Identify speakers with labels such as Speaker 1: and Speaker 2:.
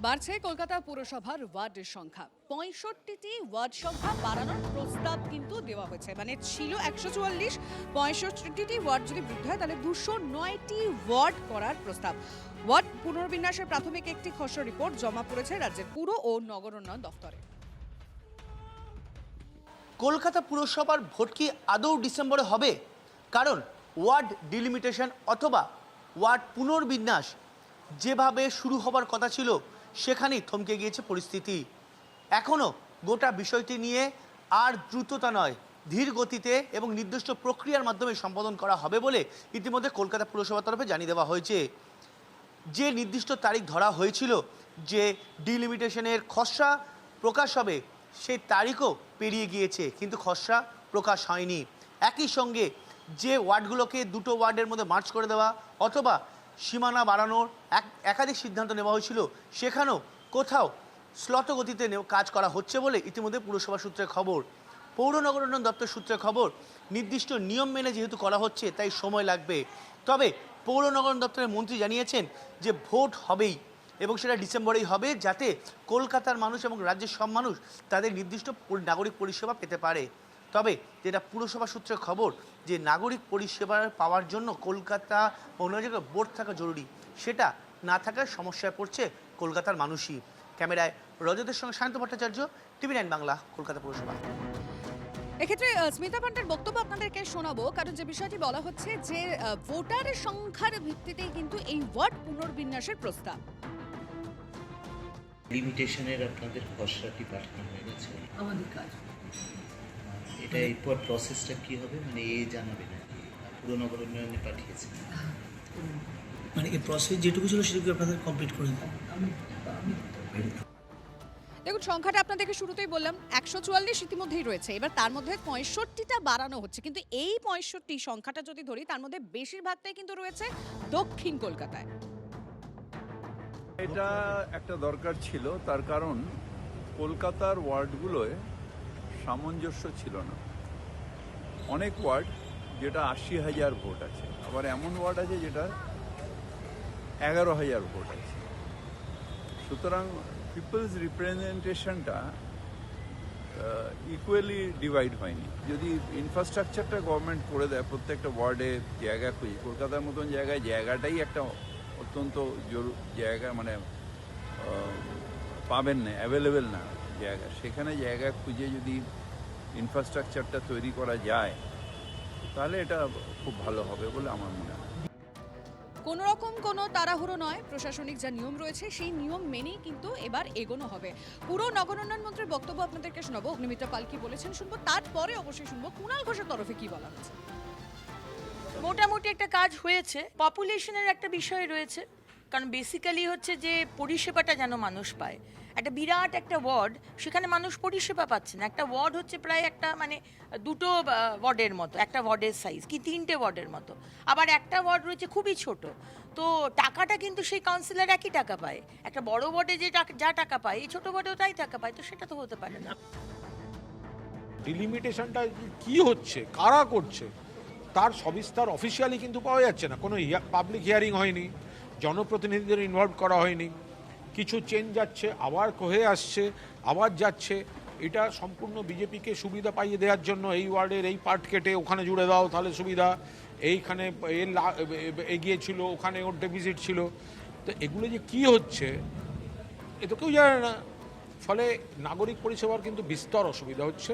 Speaker 1: বাড়ছে কলকাতা পুরসভার ওয়ার্ডের সংখ্যা। ৬৫টি ওয়ার্ড সংখ্যা বাড়ানোর প্রস্তাব কিন্তু দেওয়া হয়েছে। মানে ছিল ১৪৪, ৬৫টি ওয়ার্ড যদি বৃদ্ধি হয় তাহলে ২০৯টি ওয়ার্ড করার প্রস্তাব। ওয়ার্ড পুনর্বিন্যাসের প্রাথমিক একটি খসড়া রিপোর্ট জমা পড়েছে রাজ্যের পুর ও নগর উন্নয়ন দফতরে।
Speaker 2: কলকাতা পুরসভার ভোট কি আদৌ ডিসেম্বরে হবে? কারণ ওয়ার্ড ডিলিমিটেশন অথবা ওয়ার্ড পুনর্বিন্যাস যেভাবে শুরু হবার কথা ছিল সেখানেই থমকে গিয়েছে পরিস্থিতি। এখনও গোটা বিষয়টি নিয়ে আর দ্রুততা নয়, ধীর গতিতে এবং নির্দিষ্ট প্রক্রিয়ার মাধ্যমে সম্পাদন করা হবে বলে ইতিমধ্যে কলকাতা পুরসভার তরফে জানিয়ে দেওয়া হয়েছে। যে নির্দিষ্ট তারিখ ধরা হয়েছিল যে ডিলিমিটেশনের খসড়া প্রকাশ হবে, সেই তারিখও পেরিয়ে গিয়েছে, কিন্তু খসড়া প্রকাশ হয়নি। একই সঙ্গে যে ওয়ার্ডগুলোকে দুটো ওয়ার্ডের মধ্যে মার্চ করে দেওয়া অথবা সীমানা বাড়ানোর একাধিক সিদ্ধান্ত নেওয়া হয়েছিল, সেখানেও কোথাও শ্লথ গতিতে কাজ করা হচ্ছে বলে ইতিমধ্যে পুরসভা সূত্রে খবর। পৌর নগর উন্নয়ন দপ্তর সূত্রে খবর, নির্দিষ্ট নিয়ম মেনে যেহেতু করা হচ্ছে তাই সময় লাগবে। তবে পৌর নগর দপ্তরের মন্ত্রী জানিয়েছেন যে ভোট হবেই এবং সেটা ডিসেম্বরেই হবে, যাতে কলকাতার মানুষ এবং রাজ্যের সব মানুষ তাদের নির্দিষ্ট নাগরিক পরিষেবা পেতে পারে। তবে যেটা পুরসভা সূত্রে খবর, যে নাগরিক পরিষেবা পাওয়ার জন্য কলকাতা অন্য জায়গায় বোর্ড থাকা জরুরি, সেটা না থাকার সমস্যায় পড়ছে কলকাতার মানুষই। ক্যামেরায় রজতের সঙ্গে শান্ত ভট্টাচার্য, TV9 বাংলা, কলকাতা পুরসভা।
Speaker 1: এক্ষেত্রে স্মিতা পান্ডের বক্তব্য আপনাদেরকে শোনাবো, কারণ যে বিষয়টি বলা হচ্ছে যে ভোটারের সংখ্যার ভিত্তিতেই কিন্তু এই ওয়ার্ড পুনর্বিন্যাসের প্রস্তাব।
Speaker 3: লিমিটেশনের আপনাদের খসড়াটি পাঠানো হয়ে গেছে
Speaker 4: আমাদের কাজ।
Speaker 3: এটা এরপর প্রসেসটা কি হবে, মানে জানাবে নাকি পুরো নগর উন্নয়নে পাঠিয়েছেন?
Speaker 4: মানে এই প্রসেস যেটুকু ছিল সেটুকু আপনাদের কমপ্লিট করে দেন।
Speaker 1: দেখুন, সংখ্যাটা আপনাদেরকে শুরুতেই বললাম ১৪৪ ইতিমধ্যেই রয়েছে, এবার তার মধ্যে ৬৫টা বাড়ানো হচ্ছে। কিন্তু এই ৬৫ সংখ্যাটা যদি ধরি, তার মধ্যে বেশিরভাগটাই কিন্তু রয়েছে দক্ষিণ কলকাতায়।
Speaker 5: এটা একটা দরকার ছিল, তার কারণ কলকাতার ওয়ার্ডগুলোয় সামঞ্জস্য ছিল না। অনেক ওয়ার্ড যেটা ৮০,০০০ ভোট আছে, আবার এমন ওয়ার্ড আছে যেটা ১১,০০০ ভোট আছে। সুতরাং পিপলস রিপ্রেজেন্টেশনটা ইকুয়ালি ডিভাইড হয়নি। যদি ইনফ্রাস্ট্রাকচারটা গভর্নমেন্ট করে দেয় প্রত্যেকটা ওয়ার্ডে জায়গা খুঁজে, কলকাতার মতন জায়গায় জায়গাটাই একটা অত্যন্ত জায়গা, মানে পাবেন না, অ্যাভেলেবেল না জায়গা, সেখানে জায়গা খুঁজে যদি ইনফ্রাস্ট্রাকচারটা তৈরি করা যায় তাহলে এটা খুব ভালো হবে বলে আমার মনে হয়।
Speaker 1: কোনো রকম কোনো তাড়াহুড়ো নয়, প্রশাসনিক যা নিয়ম রয়েছে সেই নিয়ম মেনেই কিন্তু এবার এগোনো হবে। পুরো নগর উন্নয়ন মন্ত্রীর বক্তব্য আপনাদেরকে শোনাবো, অগ্নিমিত্রা পাল কি বলেছেন শুনবো, তারপরে অবশ্যই শুনবো কুণাল ঘোষের তরফে কি বলা হয়েছে।
Speaker 6: মোটামুটি একটা কাজ হয়েছে, পপুলেশনের একটা বিষয় রয়েছে, কারণ বেসিক্যালি হচ্ছে যে পরিষেবাটা যেন মানুষ পায়। একটা বিরাট একটা ওয়ার্ড, সেখানে মানুষ পরিষেবা পাচ্ছে না। একটা ওয়ার্ড হচ্ছে প্রায় একটা মানে দুটো ওয়ার্ডের মতো, একটা ওয়ার্ডের সাইজ কি 3টে ওয়ার্ডের মতো। আবার একটা ওয়ার্ড রয়েছে খুবই ছোট, তো টাকাটা কিন্তু সেই কাউন্সিলর একই টাকা পায়। একটা বড় ওয়ার্ডে যা টাকা পায়, এই ছোট ওয়ার্ডেও তাই টাকা পায়, তো সেটা তো হতে পারে না।
Speaker 7: ডিলিমিটেশনটা কি হচ্ছে, কারা করছে, তার সবিস্তার অফিসিয়ালি কিন্তু পাওয়া যাচ্ছে না। কোনো পাবলিক হিয়ারিং হয়নি, জনপ্রতিনিধিদের ইনভলভ করা হয়নি। কিছু চেঞ্জ যাচ্ছে, আবার হয়ে আসছে, আবার যাচ্ছে। এটা সম্পূর্ণ বিজেপিকে সুবিধা পাইয়ে দেওয়ার জন্য, এই ওয়ার্ডের এই পার্ট কেটে ওখানে জুড়ে দাও তাহলে সুবিধা, এইখানে এগিয়ে ছিল ওখানে ওর ডেফিসিট ছিল। তো এগুলো যে কি হচ্ছে এ তো কেউ জানে না। ফলে নাগরিক পরিষেবার কিন্তু বিস্তর অসুবিধা হচ্ছে।